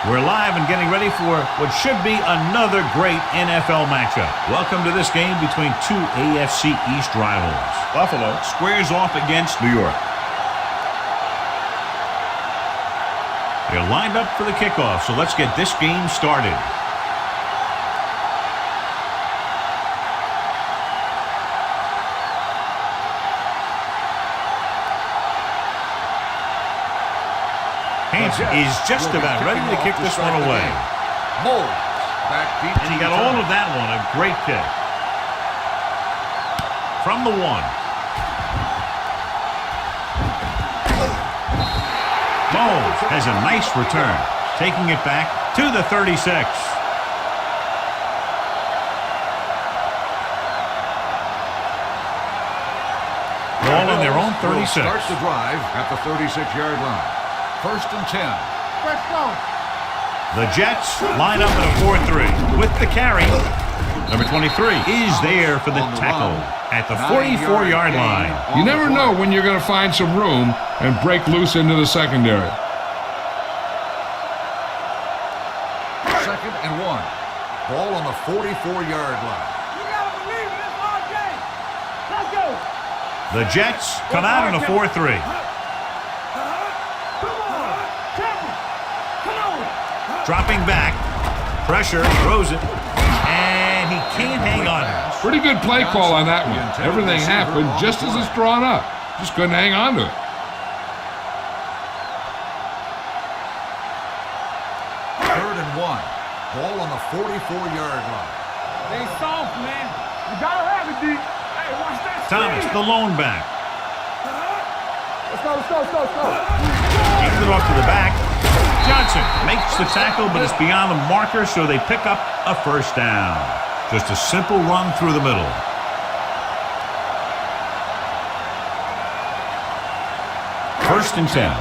We're live and getting ready for what should be another great NFL matchup. Welcome to this game between two AFC East rivals. Buffalo squares off against New York. They're lined up for the kickoff, so let's get this game started. Is just about ready to kick this one away. And he got all of that one. A great kick. From the 1. Moles has a nice return. Taking it back to the 36. Ball on their own 36. Starts the drive at the 36-yard line. 1st and 10. Let's go. The Jets line up in a 4-3 with the carry. Number 23 is there for the tackle at the 44-yard line. You never know when you're going to find some room and break loose into the secondary. 2nd and 1. Ball on the 44-yard line. You gotta believe in this hard game. Let's go. The Jets come out in a 4-3. Dropping back, pressure, throws it, and he can't hang on. Pretty good play call on that one. Everything happened just as it's drawn up. Just couldn't hang on to it. 3rd and 1. Ball on the 44-yard line. They soft, man. You gotta have it, D. Hey, watch that. Thomas, the lone back. Let's go. Gives it off to the back. Johnson makes the tackle, but it's beyond the marker, so they pick up a 1st down. Just a simple run through the middle. First and 10.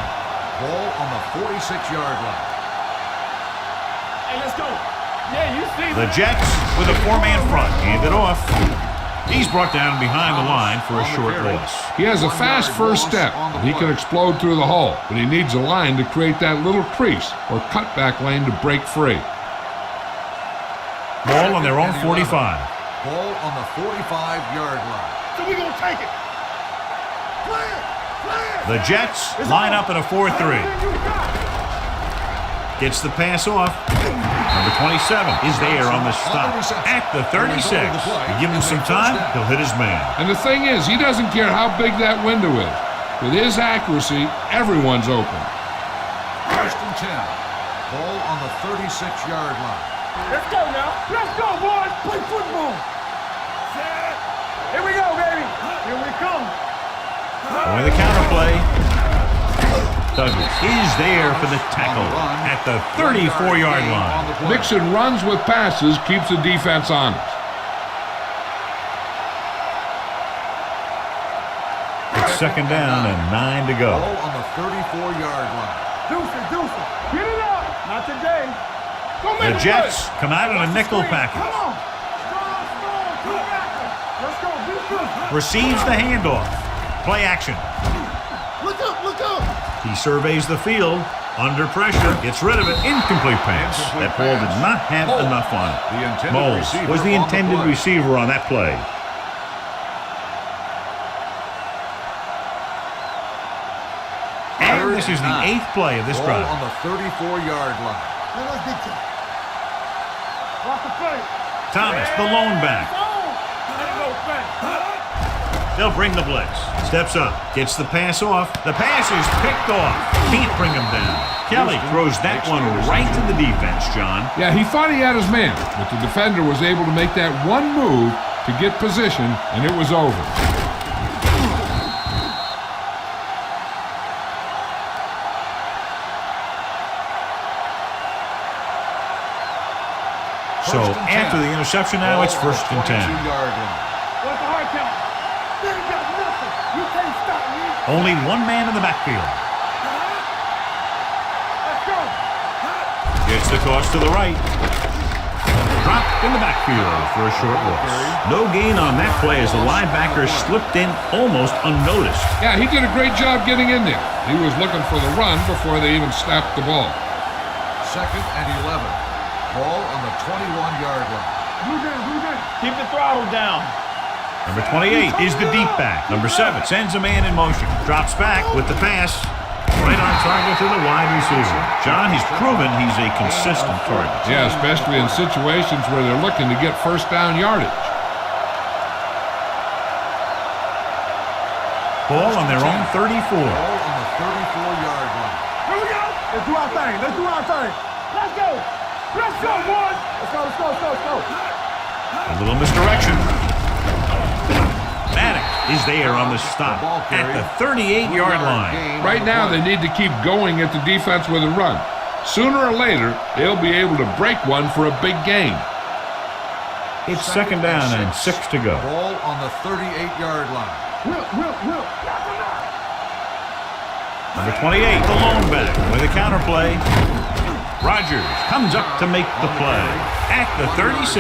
Ball on the 46-yard line. Hey, let's go. Yeah, you see The Jets with a 4-man front. Hand it off. He's brought down behind the line for a short loss. He has a fast first step. He can explode through the hole, but he needs a line to create that little crease or cutback lane to break free. Ball on their own 45. Ball on the 45-yard line. So we're going to take it. Play it. The Jets line up in a 4-3. Gets the pass off. Number 27 is there on the stop at the 36. You give him some time, he'll hit his man. And the thing is, he doesn't care how big that window is. With his accuracy, everyone's open. 1st and 10. Ball on the 36-yard line. Let's go now. Let's go, boys. Play football. Here we go, baby. Here we come. Going the counterplay. Douglas is there for the tackle at the 34-yard line. Mixing runs with passes keeps the defense honest. It's 2nd down and 9 to go. Ball on the 34-yard line. Deuce. Get it up. Not today. The Jets come out in a nickel package. Come on. Strong. Let's go. Be good. Receives the handoff. Play action. Look up. He surveys the field. Under pressure. Gets rid of it. Incomplete pass. That ball did not have enough on it. Moles was the intended receiver on that play. And this is the 8th play of this drive. On the 34-yard line. Thomas, the lone back. They'll bring the blitz. Steps up. Gets the pass off. The pass is picked off. Can't bring him down. Kelly throws that one right to the defense, John. Yeah, he thought he had his man, but the defender was able to make that one move to get position, and it was over. So after the interception now, it's 1st and 10. What's the hard count? They ain't got nothing. You can't stop me. Only one man in the backfield. Let's go. Gets the toss to the right. Dropped in the backfield for a short loss. No gain on that play as the linebacker slipped in almost unnoticed. Yeah, he did a great job getting in there. He was looking for the run before they even snapped the ball. 2nd and 11. Ball on the 21-yard line. Blue down. Keep the throttle down. Number 28 is the deep back. Number 7 sends a man in motion. Drops back with the pass. Right on target to the wide receiver. John, he's proven he's a consistent target. Yeah, especially in situations where they're looking to get first down yardage. Ball on their own 34. Ball on the 34-yard line. Here we go. Let's do our thing. Let's go. Let's go, boys. Let's go. A little misdirection. Madden is there on the stop at the 38-yard line. Right now, they need to keep going at the defense with a run. Sooner or later, they'll be able to break one for a big gain. It's 2nd down and 6 to go. Ball on the 38-yard line. Will. Number 28, the lone back with a counterplay. Rogers comes up to make the play at the 36.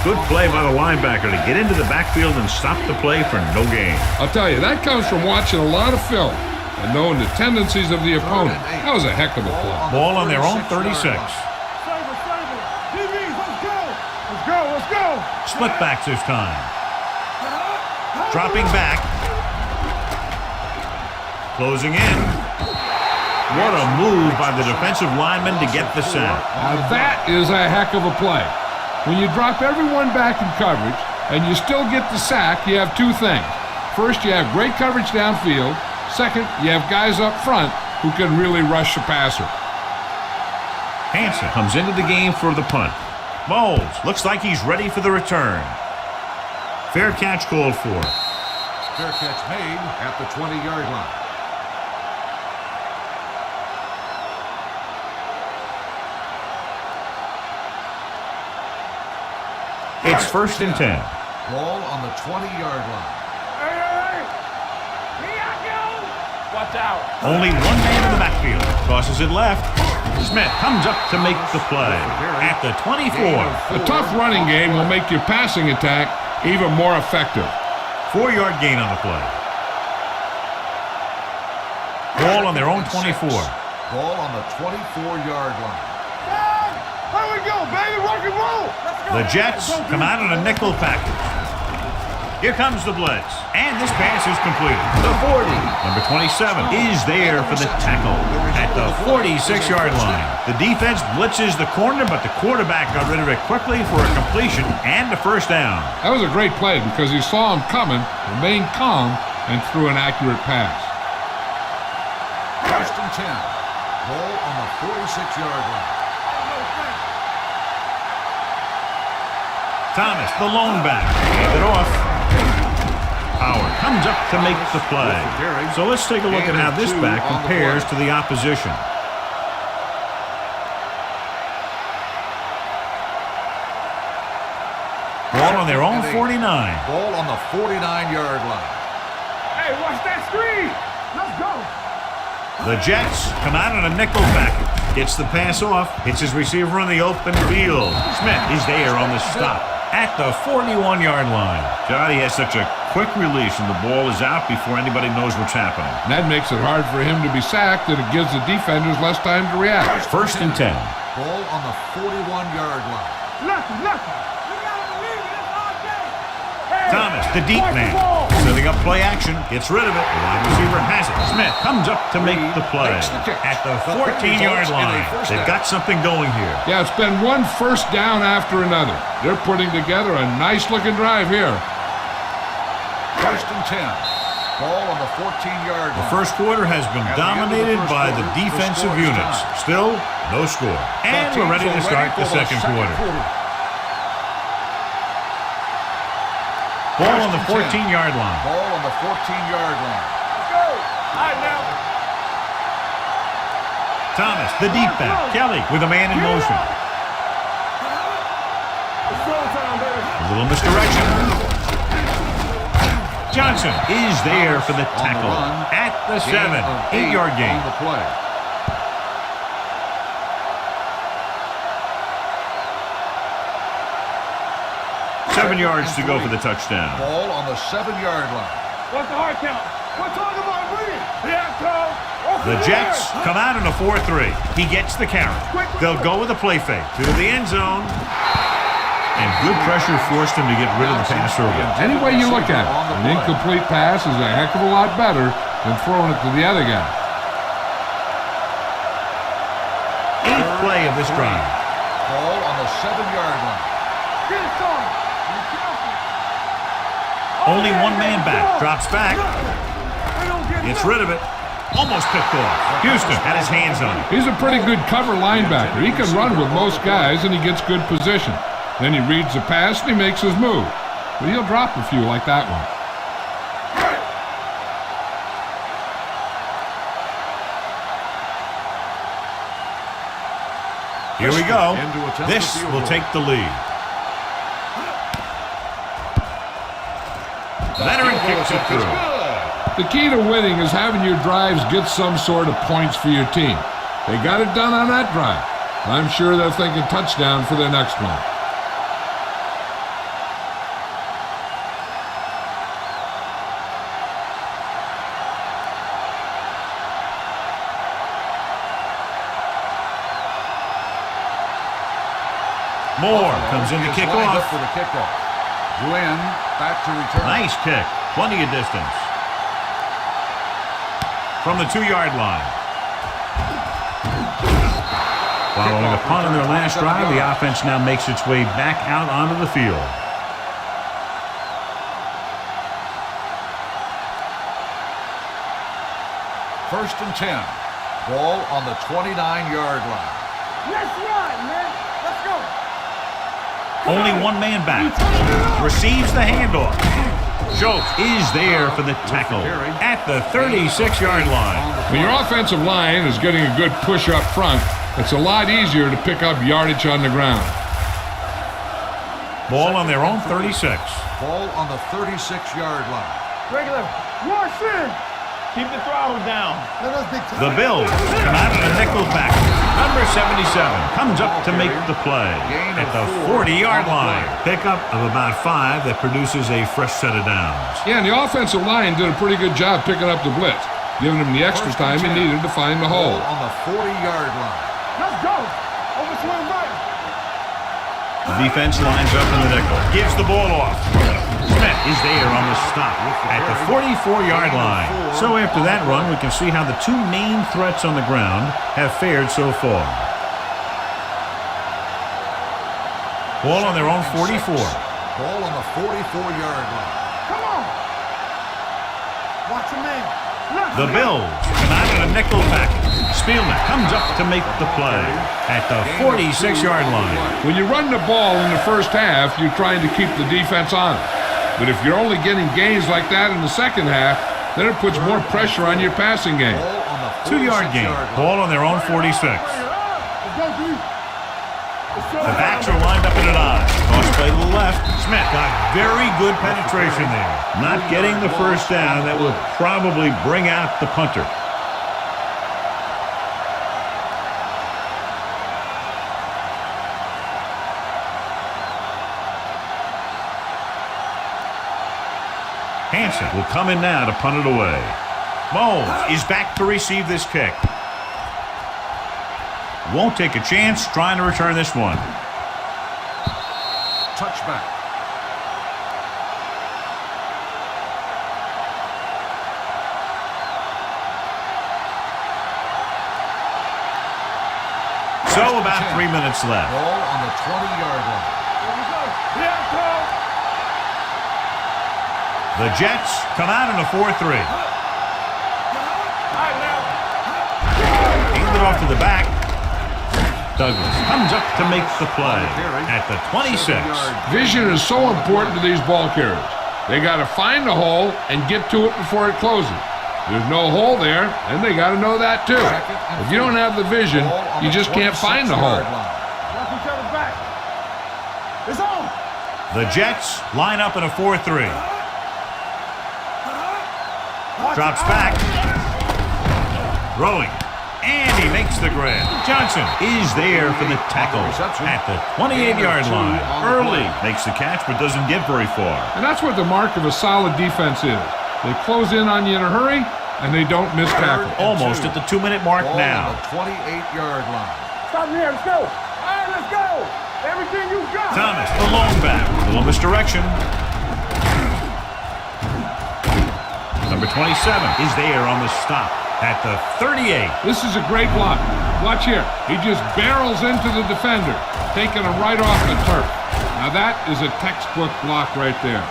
Good play by the linebacker to get into the backfield and stop the play for no gain. I'll tell you, that comes from watching a lot of film and knowing the tendencies of the opponent. That was a heck of a play. Ball on their own 36. Save it. DBs, let's go. Split backs this time. Dropping back. Closing in. What a move by the defensive lineman to get the sack. Now that is a heck of a play. When you drop everyone back in coverage and you still get the sack, you have two things. First, you have great coverage downfield. Second, you have guys up front who can really rush the passer. Hansen comes into the game for the punt. Bowles looks like he's ready for the return. Fair catch called for. Fair catch made at the 20-yard line. It's 1st and 10. Ball on the 20-yard line. Hey. Here I go. Watch out. Only one man in the backfield. Tosses it left. Smith comes up to make the play at the 24. A tough running game will make your passing attack even more effective. 4-yard gain on the play. Ball on their own 24. Ball on the 24-yard line. Here we go, baby. Rock and roll. The Jets come out in a nickel package. Here comes the blitz. And this pass is completed. The 40. Number 27 is there for the tackle at the 46-yard line. The defense blitzes the corner, but the quarterback got rid of it quickly for a completion and a first down. That was a great play because he saw him coming, remained calm, and threw an accurate pass. 1st and 10. Ball on the 46-yard line. Thomas, the lone back, gave it off. Howard comes up to make the play. So let's take a look at how this back compares to the opposition. Ball on their own 49. Ball on the 49-yard line. Hey, watch that screen. Let's go. The Jets come out in a nickel package. Gets the pass off. Hits his receiver on the open field. Smith is there on the stop at the 41-yard line. Johnny has such a quick release and the ball is out before anybody knows what's happening. And that makes it hard for him to be sacked, and it gives the defenders less time to react. 1st and 10. Ball on the 41-yard line. Nothing. Thomas, the deep man, setting up play action, gets rid of it. The wide receiver has it. Smith comes up to make the play at the 14-yard line. They've got something going here. Yeah, it's been one first down after another. They're putting together a nice-looking drive here. 1st and 10. Ball on the 14-yard line. The first quarter has been dominated by the defensive units. Still, no score. And we're ready to start the second quarter. Ball on the 14-yard line. Ball on the 14-yard line. Let's go. All right, now. Thomas, the deep back. Kelly with a man in motion. It's go time, baby. A little misdirection. Johnson is there for the tackle at the 7. 8-yard gain. On the play. Seven yards to go for the touchdown. Ball on the 7-yard line. What's the hard count? We're talking about me. Yeah, Tom. The Jets come out in a 4-3. He gets the carry. They'll go with a play fake to the end zone. And good pressure forced him to get rid of the pass early. Any way you look at it, an incomplete pass is a heck of a lot better than throwing it to the other guy. 8th play of this drive. Ball on the 7-yard line. Only one man back. Drops back. Gets rid of it. Almost picked off. Houston had his hands on it. He's a pretty good cover linebacker. He can run with most guys, and he gets good position. Then he reads the pass, and he makes his move. But he'll drop a few like that one. Here we go. This will take the lead. Veteran kicks it through. The key to winning is having your drives get some sort of points for your team. They got it done on that drive. I'm sure they're thinking touchdown for their next one. Moore comes in to kick off. For the kickoff. Glenn back to return. Nice kick. Plenty of distance. From the 2-yard line. Following a punt on their last drive, the offense now makes its way back out onto the field. First and 10. Ball on the 29-yard line. Let's run, man. Let's go. Only one man back. Receives the handoff. Schultz is there for the tackle at the 36-yard line. When your offensive line is getting a good push up front, it's a lot easier to pick up yardage on the ground. Ball on their own 36. Ball on the 36-yard line. Regular. Rush in. Keep the throttle down. The Bills come out in a nickel back. Number 77 comes up to make the play at the 40-yard line. Pickup of about 5 that produces a fresh set of downs. Yeah, and the offensive line did a pretty good job picking up the blitz, giving him the extra time he needed to find the hole. On the 40-yard line. Let's go. Overswing right. The defense lines up in the nickel. Gives the ball off. Smith is there on the stop at the 44-yard line. So after that run, we can see how the two main threats on the ground have fared so far. Ball on their own 44. Ball on the 44-yard line. Come on. Watch your man. The Bills come out in a nickel package. Spielman comes up to make the play at the 46-yard line. When you run the ball in the first half, you're trying to keep the defense on it. But if you're only getting gains like that in the second half, then it puts more pressure on your passing game. 2-yard gain. Ball on their own 46. The backs are lined up in an I. Toss play to the left. Smith got very good penetration there. Not getting the first down. That will probably bring out the punter. Hansen will come in now to punt it away. Moles is back to receive this kick. Won't take a chance trying to return this one. Touchback. So about 3 minutes left. Ball on the 20-yard line. The Jets come out in a 4-3. Handed off to the back. Douglas comes up to make the play at the 26. Vision is so important to these ball carriers. They got to find the hole and get to it before it closes. There's no hole there, and they got to know that too. If you don't have the vision, you just can't find the hole. The Jets line up in a 4-3. Drops back. Throwing. And he makes the grab. Johnson is there for the tackle at the 28-yard line. Early makes the catch but doesn't get very far. And that's what the mark of a solid defense is. They close in on you in a hurry, and they don't miss tackle. Almost at the 2-minute mark Ball now. on the 28-yard line. Stop here. Let's go. All right, let's go. Everything you got. Thomas, the lone back. A little misdirection. Number 27 is there on the stop at the 38. This is a great block. Watch here. He just barrels into the defender, taking him right off the turf. Now that is a textbook block right there.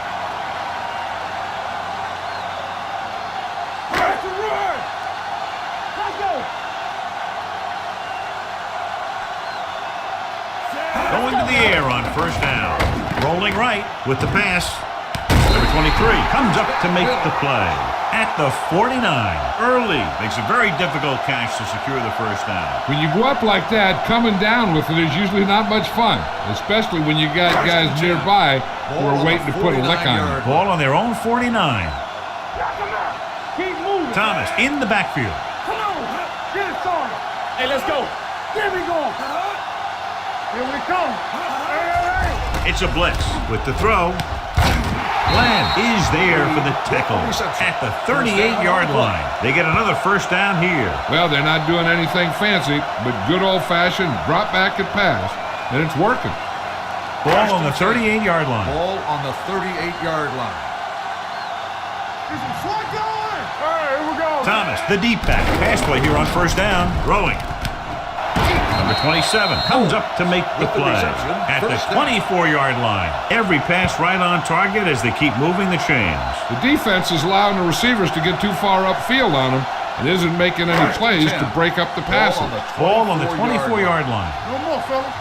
Let's run. Let's go. Going to the air on first down. Rolling right with the pass. Number 23 comes up to make the play at the 49. Early makes a very difficult catch to secure the first down. When you go up like that, coming down with it is usually not much fun, especially when you got guys nearby who are waiting to put a lick on you. Ball on their own 49. Keep moving. Thomas in the backfield. Come on. Get it started. Hey, let's go. There we go. Here we come. Hey. It's a blitz with the throw. Bland is there for the tackle at the 38-yard line. They get another first down here. Well, they're not doing anything fancy, but good old-fashioned drop back and pass, and it's working. Ball on the 38-yard line. Ball on the 38-yard line. There's some slot going. All right, here we go. Thomas, the deep back. Pass play here on first down. Throwing. Number 27 comes up to make the play at the 24-yard line. Every pass right on target as they keep moving the chains. The defense is allowing the receivers to get too far upfield on them and isn't making any plays to break up the passing. Ball on the 24-yard line. No more, fellas.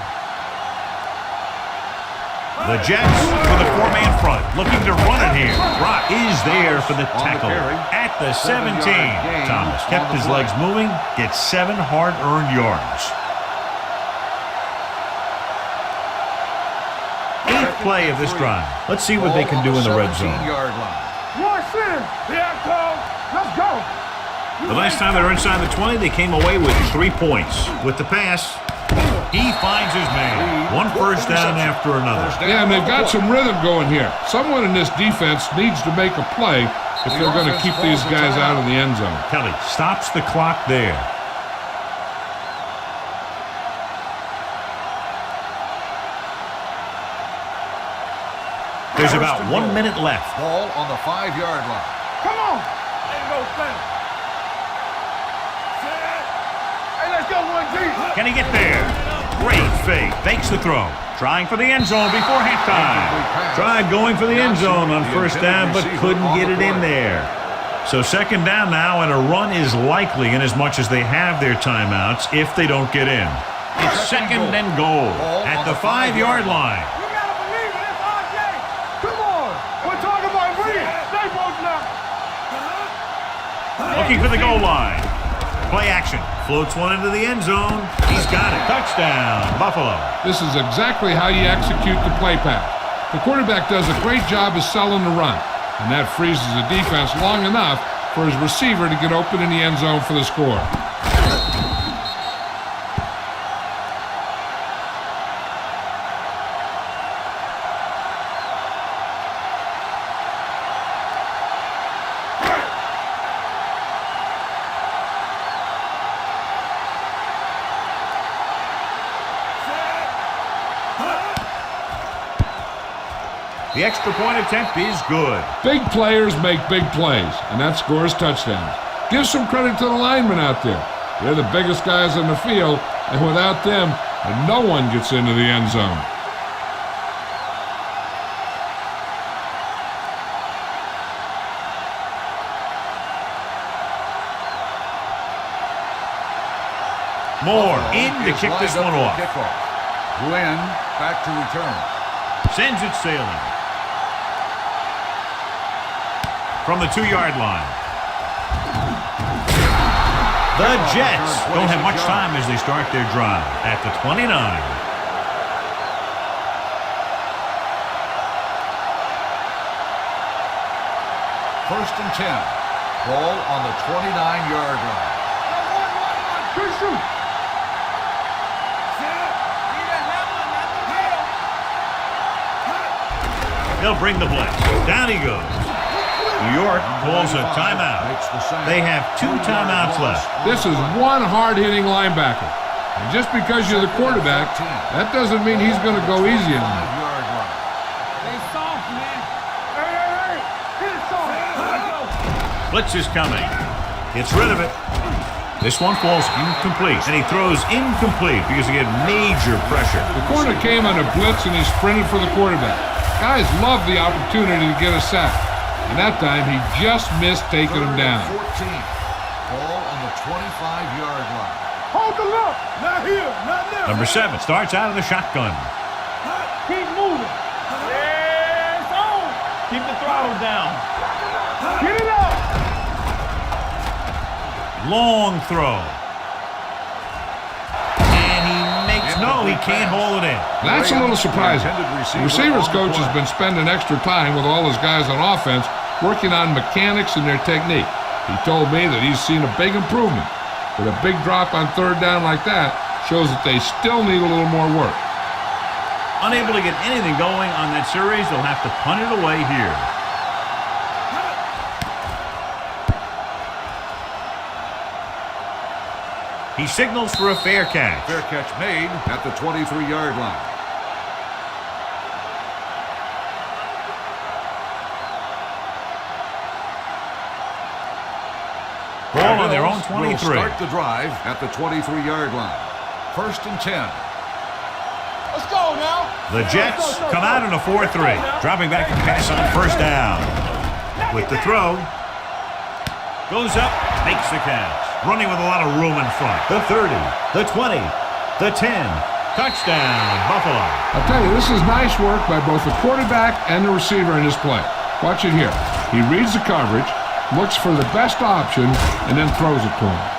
The Jets with a 4-man front, looking to run it here. Brock is there for the tackle at the 17. Thomas kept his legs moving, gets 7 hard-earned yards. 8th play of this drive. Let's see what they can do in the red zone. Rush in. Here it comes. Let's go. The last time they were inside the 20, they came away with 3 points. With the pass, he finds his man. One first down after another. Yeah, and they've got some rhythm going here. Someone in this defense needs to make a play if they're going to keep these guys out of the end zone. Kelly stops the clock there. There's about 1 minute left. Ball on the 5-yard line. Come on. There you go, Sam. Hey, let's go, 1G. Can he get there? Great fake. Fakes the throw. Trying for the end zone before halftime. Tried going for the end zone on first down, but couldn't get it in there. So second down now, and a run is likely in as much as they have their timeouts if they don't get in. It's second and goal at the 5-yard line. You gotta believe it. It's RJ. Come on. We're talking about Reed. Stay both now. Looking for the goal line. Play action. Floats one into the end zone. He's got it. Touchdown, Buffalo. This is exactly how you execute the play pass. The quarterback does a great job of selling the run, and that freezes the defense long enough for his receiver to get open in the end zone for the score. The extra point attempt is good. Big players make big plays, and that scores touchdowns. Give some credit to the linemen out there. They're the biggest guys on the field, and without them, no one gets into the end zone. Moore in to kick this one off. Glenn back to return. Sends it sailing. From the 2-yard line. The Jets don't have much time as they start their drive at the 29. First and 10. Ball on the 29-yard line. Good shoot. They'll bring the blitz. Down he goes. New York calls a timeout. They have 2 timeouts left. This is one hard-hitting linebacker. And just because you're the quarterback, that doesn't mean he's going to go easy on you. Stay soft, man. Hey. Get it soft. Blitz is coming. Gets rid of it. This one falls incomplete, and he throws incomplete because he had major pressure. The corner came on a blitz, and he sprinted for the quarterback. Guys love the opportunity to get a sack. And that time, he just missed taking him down. 14. Ball on the 25-yard line. Hold the look. Not here. Not now. Number 7 starts out of the shotgun. Keep moving. Yeah, it's on. Keep the throttle down. Get it up. Long throw. And he makes he can't hold it in. That's a little surprising. The receivers coach has been spending extra time with all his guys on offense working on mechanics and their technique. He told me that he's seen a big improvement. But a big drop on third down like that shows that they still need a little more work. Unable to get anything going on that series, they'll have to punt it away here. He signals for a fair catch. Fair catch made at the 23-yard line. Ball on their own 23. Will start the drive at the 23-yard line. 1st and 10. Let's go now. The Jets come out in a 4-3. Dropping back to pass on 1st down. With the throw. Goes up, makes the catch. Running with a lot of room in front. The 30, the 20, the 10. Touchdown, Buffalo. I'll tell you, this is nice work by both the quarterback and the receiver in this play. Watch it here. He reads the coverage, looks for the best option, and then throws it to him.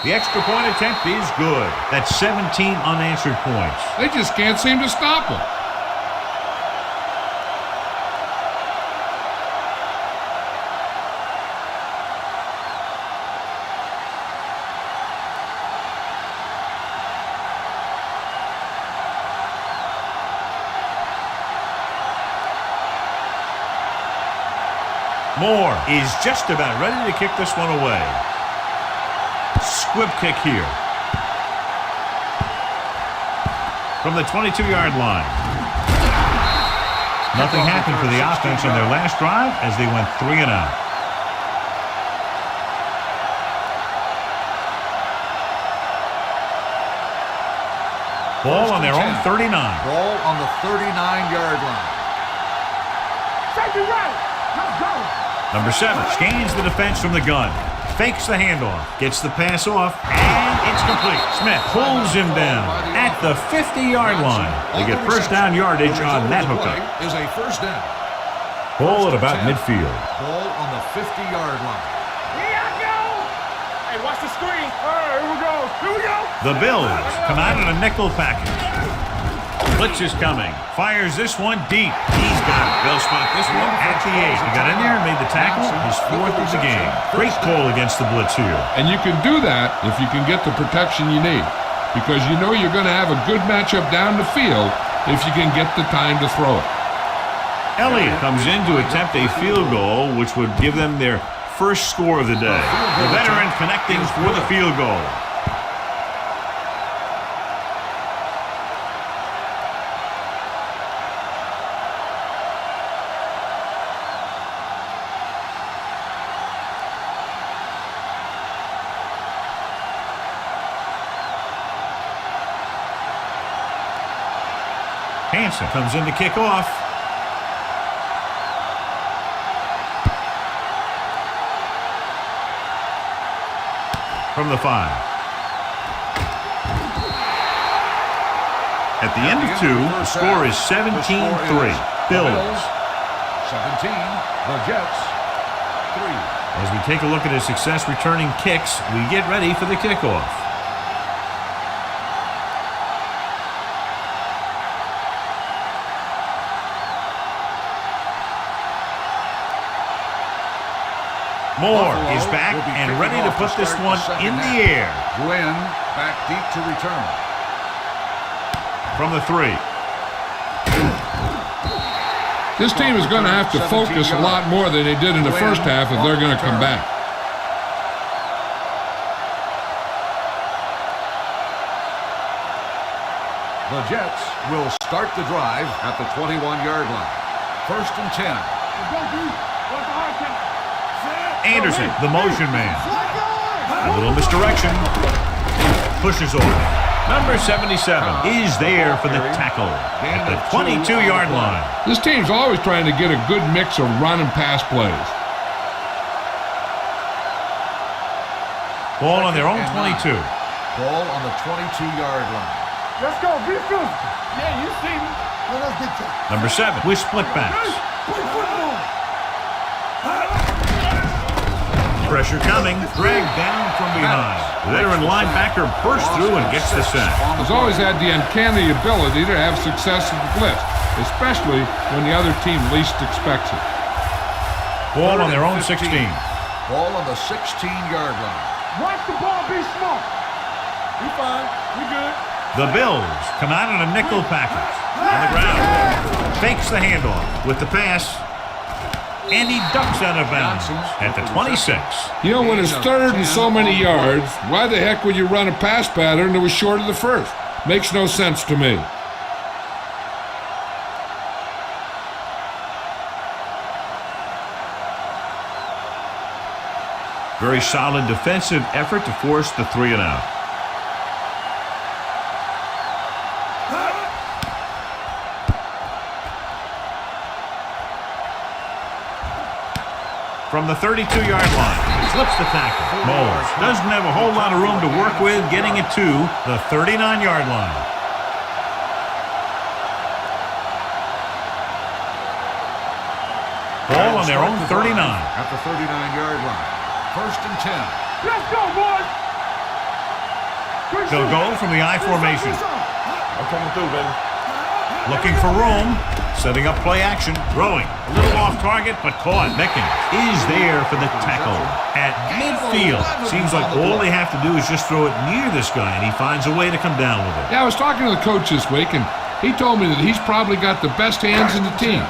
The extra point attempt is good. That's 17 unanswered points. They just can't seem to stop him. Moore is just about ready to kick this one away. Squib kick here. From the 22-yard line. Nothing happened for the offense on their last drive as they went 3 and out. Ball on their own 39. Ball on the 39-yard line. Safety right. Let's go. Number 7 scans the defense from the gun. Fakes the handoff, gets the pass off, and it's complete. Smith pulls him down at the 50-yard line. They get 1st down yardage on that hookup. Is a 1st down. Ball at about midfield. Ball on the 50-yard line. Here I go. Hey, watch the screen. All right, here we go. Here we go. The Bills come out in a nickel package. Blitz is coming. Fires this one deep. He's got it. They'll spot this one at the 8. He got in there and made the tackle. His 4th of the game. Great call against the blitz here. And you can do that if you can get the protection you need. Because you know you're going to have a good matchup down the field if you can get the time to throw it. Elliott comes in to attempt a field goal, which would give them their first score of the day. The veteran connecting for the field goal. Hansen comes in to kick off. From the 5. At the end of 2, the score is 17-3. Bills. 17, the Jets 3. As we take a look at his success returning kicks, we get ready for the kickoff. Moore Buffalo is back will be and kicking ready to off put this start one second in the half. air. Glenn back deep to return. From the 3. This team is going to have to focus a lot more than they did in the first half if they're going to come back. The Jets will start the drive at the 21-yard line. 1st and 10. Anderson, the motion man. A little misdirection. Pushes over. Number 77 is there for the tackle at the 22-yard line. This team's always trying to get a good mix of run and pass plays. Ball on their own 22. Ball on the 22-yard line. Let's go. Be physical. Yeah, you see me. Let us get you. Number 7 with split backs. Play football. Pressure coming. Dragged down from behind. The veteran linebacker bursts through and gets the sack. He's always had the uncanny ability to have success in the blitz, especially when the other team least expects it. Ball on their own 16. Ball on the 16-yard line. Watch the ball. Be smart. We fine. We good. The Bills come out in a nickel package. On the ground. Fakes the handoff with the pass. And he ducks out of bounds at the 26. You know, when it's 3rd and so many yards, why the heck would you run a pass pattern that was short of the first? Makes no sense to me. Very solid defensive effort to force the 3 and out. From the 32-yard line, slips the tackle. Moles doesn't have a whole lot of room to work with, getting it to the 39-yard line. Ball on their own 39. At the 39-yard line. 1st and 10. Let's go, boys. They'll go from the I formation. I'm coming through, baby. Looking for room, setting up play action, throwing. A little off target, but caught. Mickens is there for the tackle at midfield. Seems like all they have to do is just throw it near this guy, and he finds a way to come down with it. Yeah, I was talking to the coach this week, and he told me that he's probably got the best hands in the team.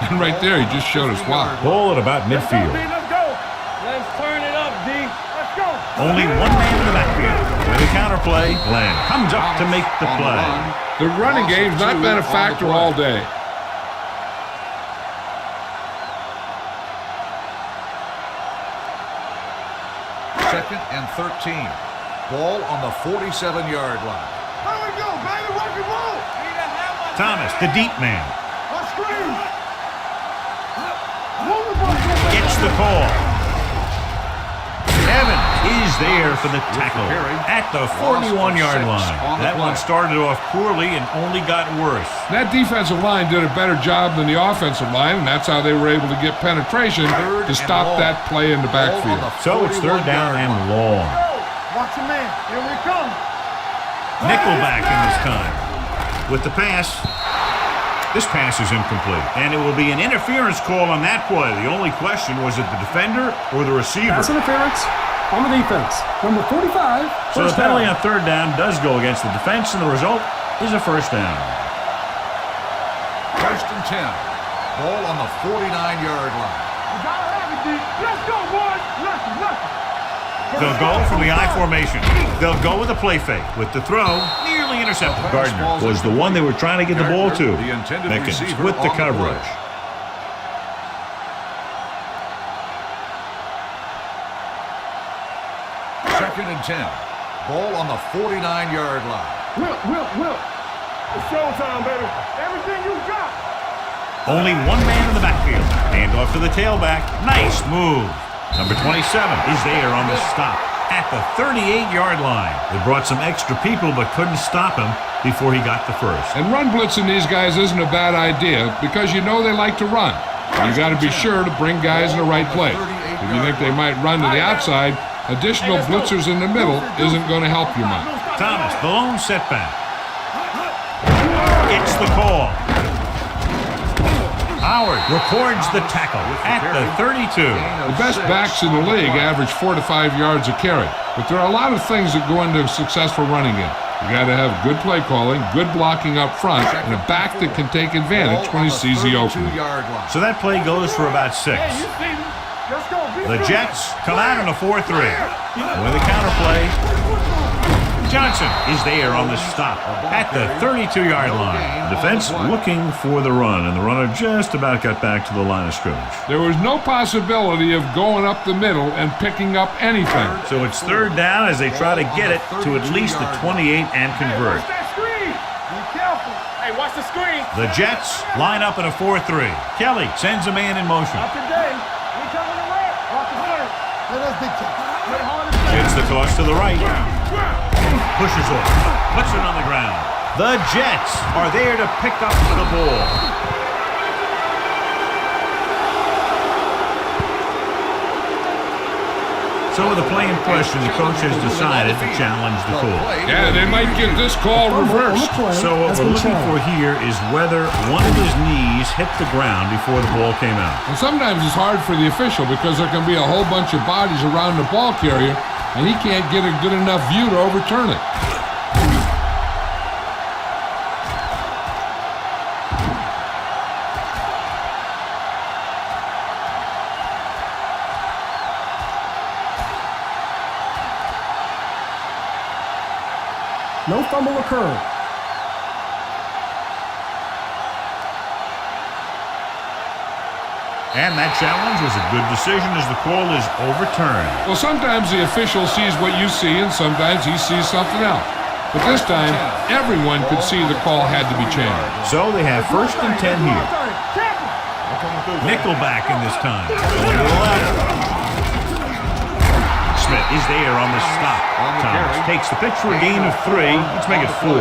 And right there, he just showed us why. Ball at about midfield. Let's go. Let's turn it up, D. Let's go. Only one man in the backfield. With a counterplay, Glenn comes up to make the play. The running game's not been a factor all day. Second and 13. Ball on the 47-yard line. Here we go, baby. Rock and roll. Thomas, the deep man, Let's scream. gets the call. Evans is there for the tackle at the 41-yard line. That one started off poorly and only got worse. That defensive line did a better job than the offensive line, and that's how they were able to get penetration to stop that play in the backfield. So it's 3rd down and long. Watch your man. Here we come. Nickelback in this time. With the pass. This pass is incomplete. And it will be an interference call on that play. The only question was it the defender or the receiver? Pass interference on the defense. Number 45. So the First penalty down. on 3rd down does go against the defense, and the result is a 1st down. 1st and 10. Ball on the 49-yard line. You gotta have it, D. Let's go, boys. Let's. They'll go from the I formation. They'll go with a play fake. With the throw, nearly intercepted. Gardner was the one they were trying to get the ball to. The intended Mickens receiver with the on coverage. play. Second and 10. Ball on the 49-yard line. Will. It's showtime, baby. Everything you got. Only one man in the backfield. Hand off to the tailback. Nice move. Number 27 is there on the stop at the 38-yard line. They brought some extra people but couldn't stop him before he got the first. And run blitzing these guys isn't a bad idea because you know they like to run. You got to be sure to bring guys in the right place. If you think they might run to the outside, additional blitzers in the middle isn't going to help you much. Thomas, the lone setback. Gets the call. Howard records the tackle at the 32. The best backs in the league average 4 to 5 yards a carry, but there are a lot of things that go into a successful running game. You got to have good play calling, good blocking up front, and a back that can take advantage when he sees the opening. So that play goes for about 6. The Jets come out in a 4-3. With a counterplay, Johnson is there on the stop at the 32-yard line. Defense looking for the run, and the runner just about got back to the line of scrimmage. There was no possibility of going up the middle and picking up anything. So it's 3rd down as they try to get it to at least the 28 and convert. Hey, watch the screen. The Jets line up in a 4-3. Kelly sends a man in motion. Not today. We coming to work. Watch the hard. Let us big time. Gets the toss to the right. Pushes off. Puts it on the ground. The Jets are there to pick up the ball. So with the play in question, the coach has decided to challenge the call. Yeah, they might get this call reversed. So what we're looking for here is whether one of his knees hit the ground before the ball came out. And sometimes it's hard for the official because there can be a whole bunch of bodies around the ball carrier, and he can't get a good enough view to overturn it. No fumble occurred. And that challenge was a good decision as the call is overturned. Well, sometimes the official sees what you see, and sometimes he sees something else. But this time, everyone could see the call had to be changed. So they have 1st and 10 here. Nickelback in this time. Going to the left. Smith is there on the stop. Thomas takes the pitch for a gain of 3. Let's make it 4.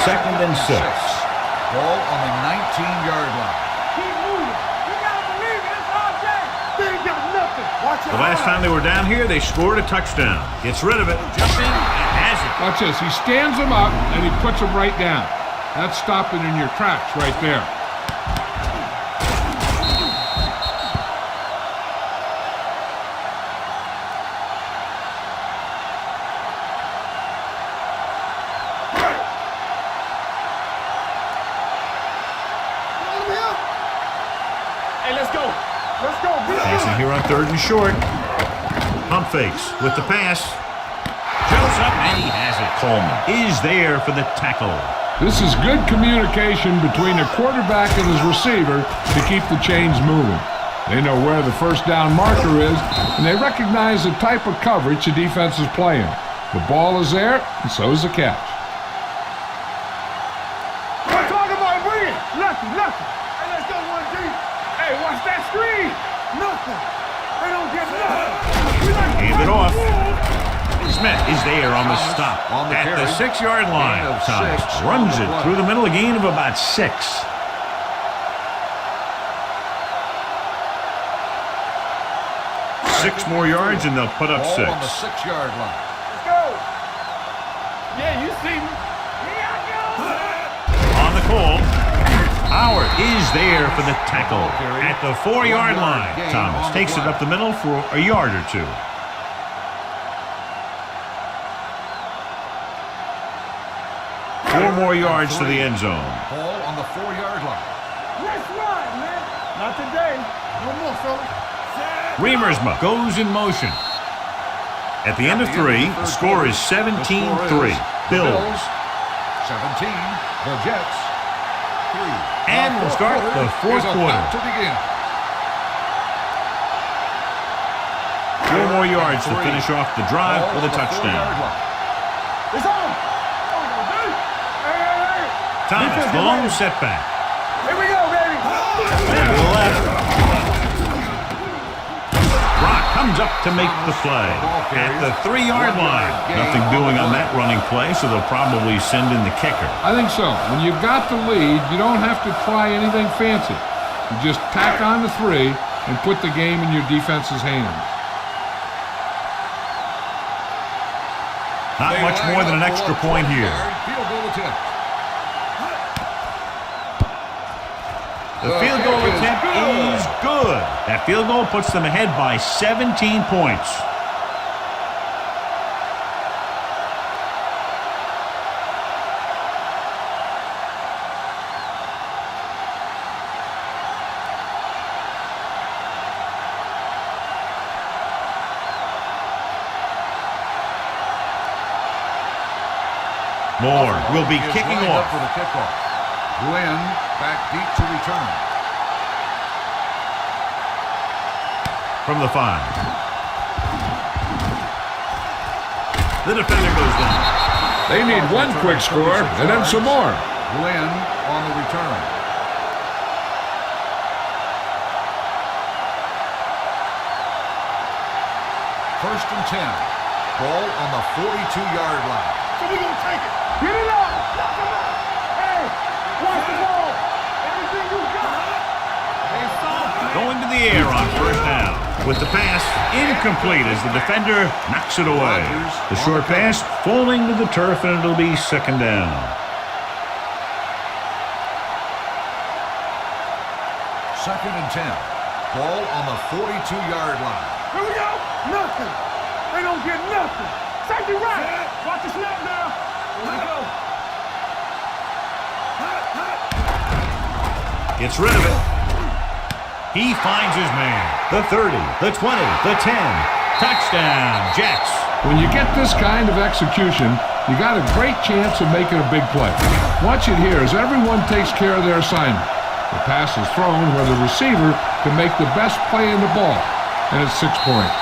Second and 6. Ball on the 19-yard line. Keep moving. You gotta believe it. It's all day. They ain't got nothing. Watch The last time they were down here, they scored a touchdown. Gets rid of it. Jumping and has it. Watch this. He stands him up, and he puts him right down. That's stopping in your tracks right there. Hey, let's go. Let's go. Passing here on 3rd and short. Pump fakes with the pass. Jumps up and he has it. Coleman is there for the tackle. This is good communication between the quarterback and his receiver to keep the chains moving. They know where the 1st down marker is, and they recognize the type of coverage the defense is playing. The ball is there, and so is the catch. We're talking about bring it. Lucky. Hey, let's go 1 deep. Hey, watch that screen. Nothing. They don't get nothing. Hand it off. Smith is there on the stop on the at carry. the 6-yard line. Gain of Thomas 6 runs on the it play. through the middle, a gain of about 6. 6 more yards and they'll put up 6. Ball on the 6-yard line. Let's go. Yeah, you see me. Here I go. On the call, Howard is there for the tackle at the 4-yard line. Thomas takes it up the middle for a yard or 2. Four more yards to the end zone. Ball on the 4-yard line. Let's run, man. Not today. No more, fellas. Remersma goes in motion. At the end of 3, the score is 17-3. Bills. 17. The Jets. 3. And we'll start the 4th quarter. To begin. 4 more yards to finish off the drive with a touchdown. It's on. Hey. Thomas, the lone setback. Here we go, baby. To the left. Brock comes up to make the play at the 3-yard line. Nothing doing on that running play, so they'll probably send in the kicker. I think so. When you've got the lead, you don't have to try anything fancy. You just tack on the 3 and put the game in your defense's hands. Not much more than an extra point here. Field goal attempt. The field goal attempt is good. That field goal puts them ahead by 17 points. Moore will be kicking off. For the kickoff. Glenn back deep to return. From the 5. The defender goes down. They need one quick score and then some more. Glenn on the return. First and 10. Ball on the 42-yard line. So we're going to take it. Get it up. Knock him out. Hey, watch the ball. Everything you got. Hey, soft. Going to the air on first down. With the pass incomplete as the defender knocks it away. The short pass falling to the turf, and it'll be second down. Second and 10. Ball on the 42-yard line. Here we go. Nothing. They don't get nothing. Safety right. Watch the snap now. Here we go. Gets rid of it. He finds his man. The 30, the 20, the 10. Touchdown, Jets. When you get this kind of execution, you got a great chance of making a big play. Watch it here as everyone takes care of their assignment. The pass is thrown where the receiver can make the best play in the ball, and it's 6 points.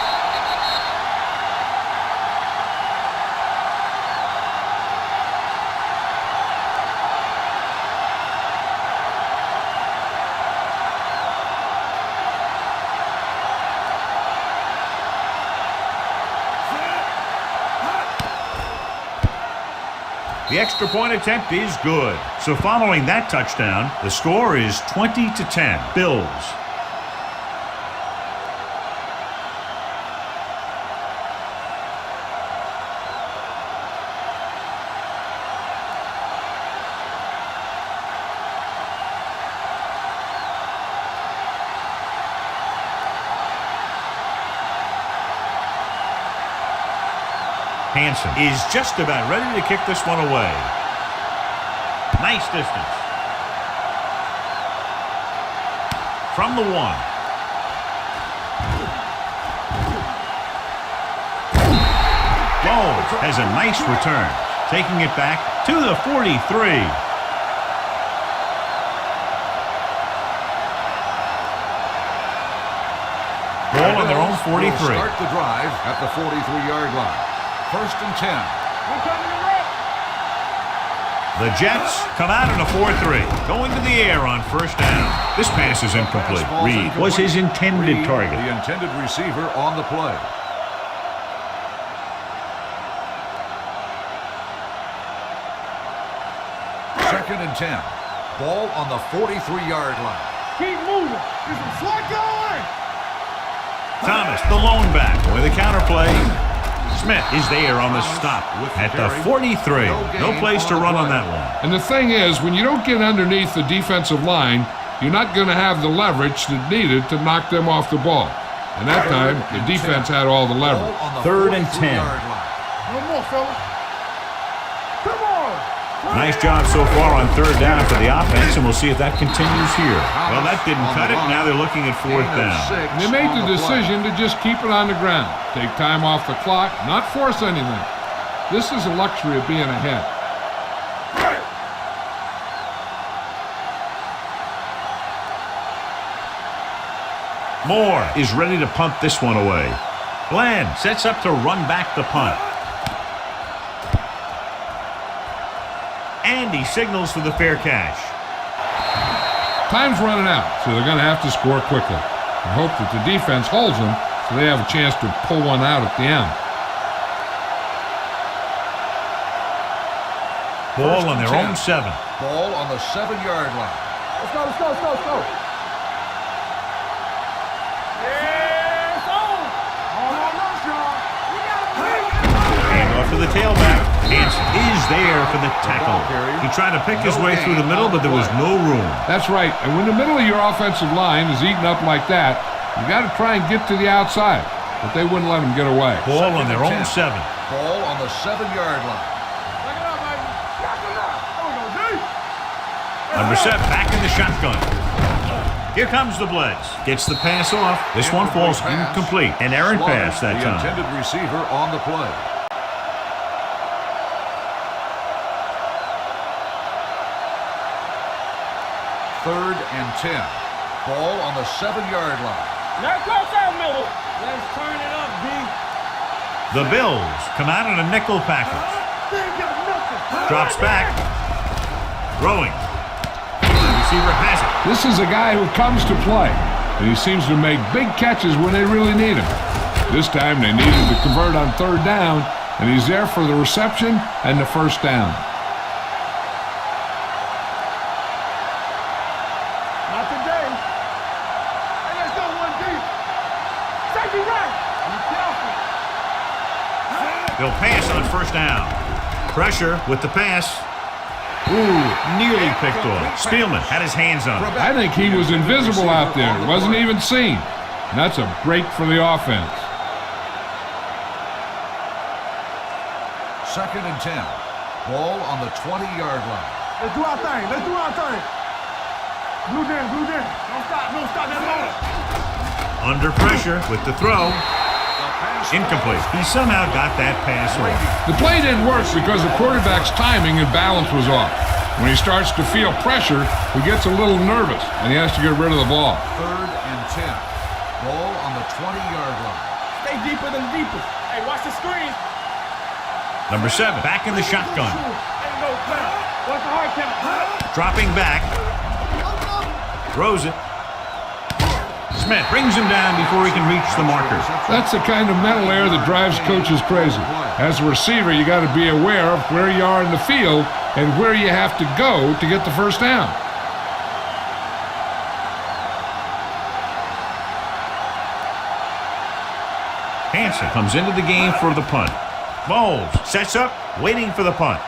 The extra point attempt is good. So following that touchdown, the score is 20-10. Bills. Hansen is just about ready to kick this one away. Nice distance. From the 1. Jones has a nice return, taking it back to the 43. Ball on their own 43. Start the drive at the 43-yard line. First and 10. The Jets come out in a 4-3. Going to the air on first down. This pass is incomplete. Reed was his intended target. The intended receiver on the play. Second and 10. Ball on the 43-yard line. Keep moving. There's some slot going. Thomas, the lone back, with a counterplay. Smith is there on the stop at the 43. No place to run on that one. And the thing is, when you don't get underneath the defensive line, you're not going to have the leverage that's needed to knock them off the ball. And that time, the defense had all the leverage. Third and 10. No more, fellas. Come on. Nice job so far on third down for the offense, and we'll see if that continues here. Well, that didn't cut it. Now they're looking at fourth down. And they made the decision to just keep it on the ground. Take time off the clock, not force anything. This is the luxury of being ahead. Moore is ready to punt this one away. Glenn sets up to run back the punt. And he signals for the fair catch. Time's running out, so they're going to have to score quickly. I hope that the defense holds them so they have a chance to pull one out at the end. Ball on their own 7. Ball on the 7-yard line. Let's go, let's go, let's go, let's go. Yeah, it's on. Hold on, y'all. We got Hand off to the tailback. Hansen is there for the tackle. He tried to pick his way through the middle, but there was no room. That's right. And when the middle of your offensive line is eaten up like that, you got to try and get to the outside. But they wouldn't let him get away. Ball on their own 7. Ball on the 7-yard line. Lock it up, baby. Lock it up. There we go, D. Number 7 back in the shotgun. Here comes the blitz. Gets the pass off. This one falls incomplete. An errant pass that The time. intended receiver on the play. Third and 10. Ball on the 7-yard line. Now cross out middle. Let's turn it up, D. The Bills come out in a nickel package. They ain't got nothing. Drops back. Throwing. Receiver has it. This is a guy who comes to play, and he seems to make big catches when they really need him. This time they needed to convert on 3rd down, and he's there for the reception and the 1st down. Not today. Hey, let's go, 1 deep. Safety right. Be careful. They'll pass on 1st down. Pressure with the pass. Ooh, nearly picked off. Spielman had his hands on it. I think he was invisible out there. Wasn't even seen. And that's a break for the offense. 2nd and 10. Ball on the 20-yard line. Let's do our thing. Let's do our thing. Blue down, blue down. Don't stop that motor. Under pressure with the throw. Incomplete. He somehow got that pass off. The play didn't work because the quarterback's timing and balance was off. When he starts to feel pressure, he gets a little nervous, and he has to get rid of the ball. 3rd and 10. Ball on the 20-yard line. Stay deeper than deepest. Hey, watch the screen. Number 7 back in the shotgun. Ain't no plan. Watch the hard count. Dropping back. Throws it. Smith brings him down before he can reach the marker. That's the kind of mental error that drives coaches crazy. As a receiver, you got to be aware of where you are in the field and where you have to go to get the 1st down. Hansen comes into the game for the punt. Bowles sets up, waiting for the punt.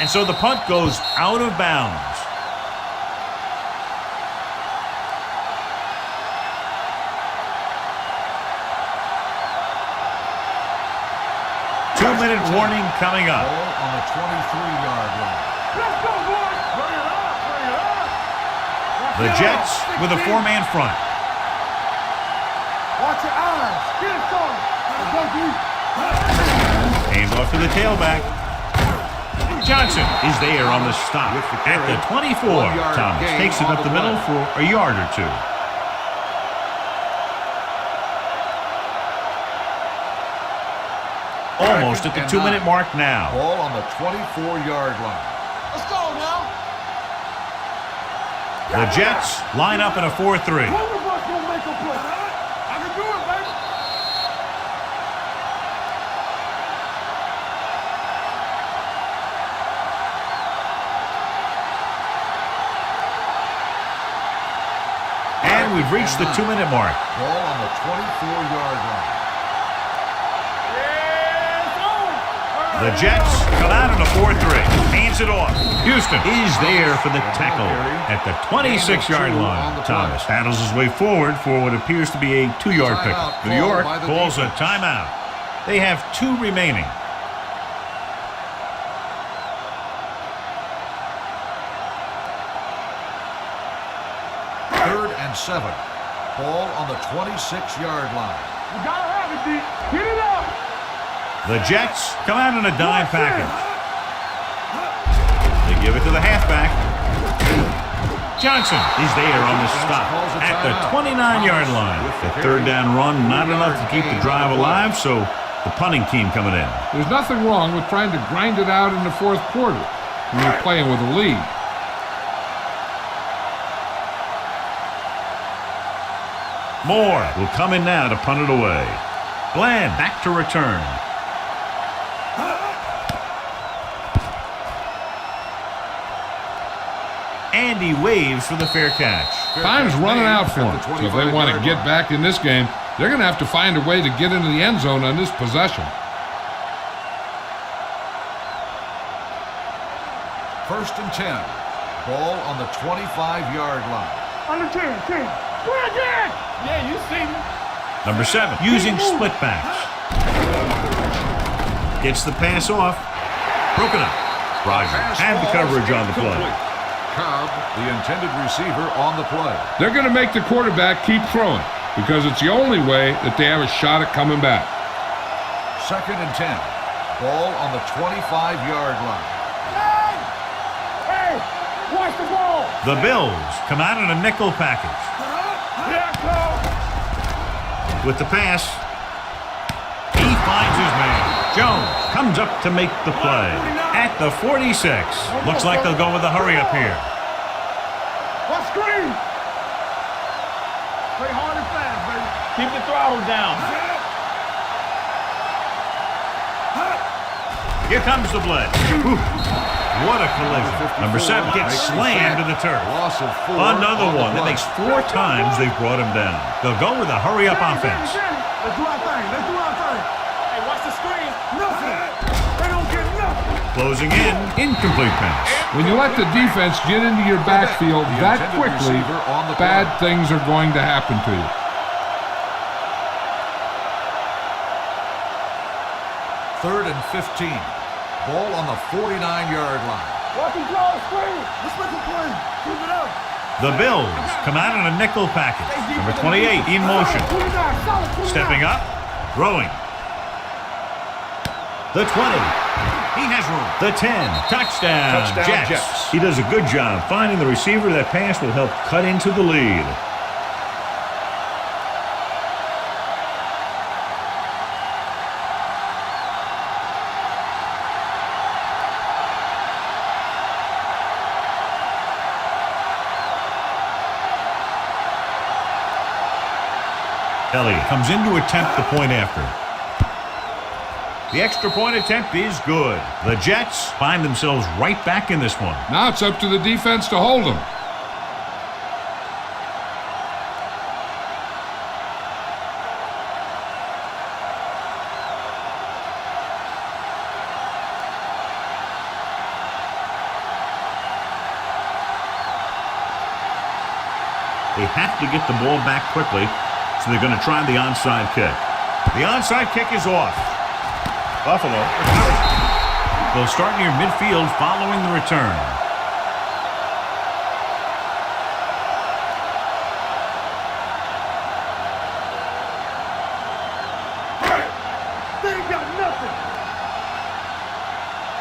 And so the punt goes out of bounds. Two-minute warning coming up. Ball on the 23-yard line. Let's go, boys. Bring it up, bring it up. The Jets with a 4-man front. Watch your eyes. Get it started. Let's go, D. Hands off to the tailback. Johnson is there on the stop at the 24. Thomas takes it up the middle for a yard or 2. Almost at the 2-minute mark now. Ball on the 24-yard line. Let's go now. The Jets line up in a 4-3. One of us gonna make a play. I can do it, baby. And we've reached the 2-minute mark. Ball on the 24-yard line. The Jets come out in a 4-3. Hands it off. Houston is there for the tackle at the 26-yard line. Thomas battles his way forward for what appears to be a 2-yard pickup. New York calls a timeout. They have 2 remaining. Third and 7. Ball on the 26-yard line. We gotta have it, D. Get it up. The Jets come out in a dime package. They give it to the halfback. Johnson is there on the stop at the 29-yard line. The 3rd down run, not enough to keep the drive alive, so the punting team coming in. There's nothing wrong with trying to grind it out in the 4th quarter when you're playing with a lead. Moore will come in now to punt it away. Glenn back to return. And he waves for the fair catch. Time's running out for them. So if they want to get back in this game, they're going to have to find a way to get into the end zone on this possession. First and 10. Ball on the 25-yard line. Under 10. Go again. Yeah, you see me. Number 7, using split backs. Gets the pass off. Broken up. Rogers had the coverage on the play. Cobb, the intended receiver, on the play. They're going to make the quarterback keep throwing because it's the only way that they have a shot at coming back. Second and 10. Ball on the 25-yard line. Hey, watch the ball. The Bills come out in a nickel package. Yeah, Cobb. With the pass, he finds his man. Jones comes up to make the play. At the 46. Looks like they'll go with a hurry up here. What screen? Play hard and fast, baby. Keep the throttle down. Here comes the blitz. Ooh, what a collision. Number 7 gets slammed to the turf. Loss of 4. Another one. That makes 4 times they've brought him down. They'll go with a hurry-up offense. Let's do our thing. Hey, watch the screen. Nothing. They don't get nothing. Closing in. Incomplete pass. When you let the defense get into your backfield that quickly, bad things are going to happen to you. Third and 15. Ball on the 49-yard line. Watch him draw the screen. Let's make a play. Keep it up. The Bills come out in a nickel package. Number 28 in motion. Stepping up. Throwing. The 20. He has room. The 10. Touchdown Jets. He does a good job finding the receiver. That pass will help cut into the lead. Elliott comes in to attempt the point after. The extra point attempt is good. The Jets find themselves right back in this one. Now it's up to the defense to hold them. They have to get the ball back quickly, so they're going to try the onside kick. The onside kick is off. Buffalo recovers. They'll start near midfield following the return. They ain't got nothing.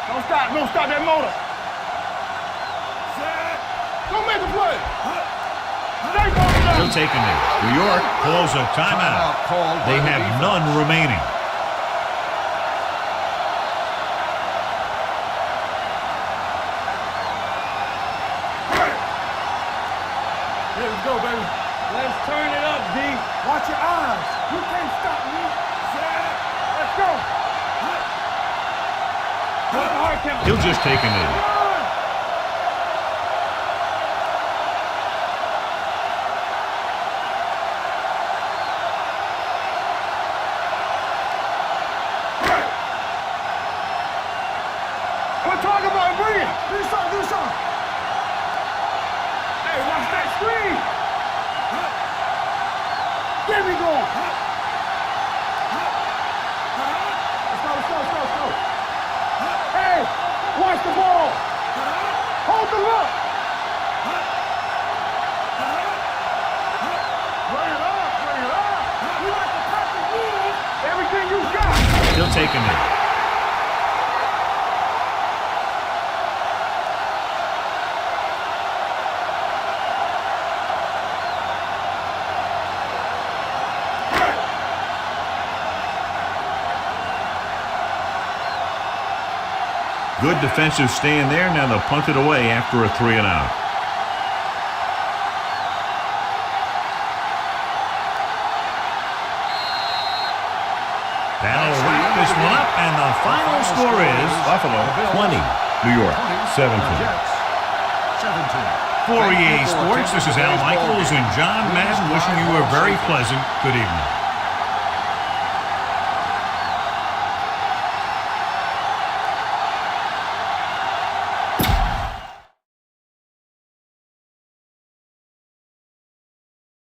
Don't stop that motor. Don't make a play. He'll take a knee. New York calls a timeout. They have none remaining. Here we go, baby. Let's turn it up, D. Watch your eyes. You can't stop me. Let's go. Hard count. He'll just take a knee. We're talking about bringing. Do something. Hey, watch that screen. There we go. Let's go. Hey, watch the ball. Hold the look. Bring it up. We like to cut the rules. Everything you got. He'll take a knee. Good defensive stand there. Now they'll punt it away after a 3-and-out. That'll wrap this one up, and the final score is Buffalo 20, New York 17. Jets 17. For EA Sports, this is Al Michaels and John Madden wishing you a very pleasant good evening.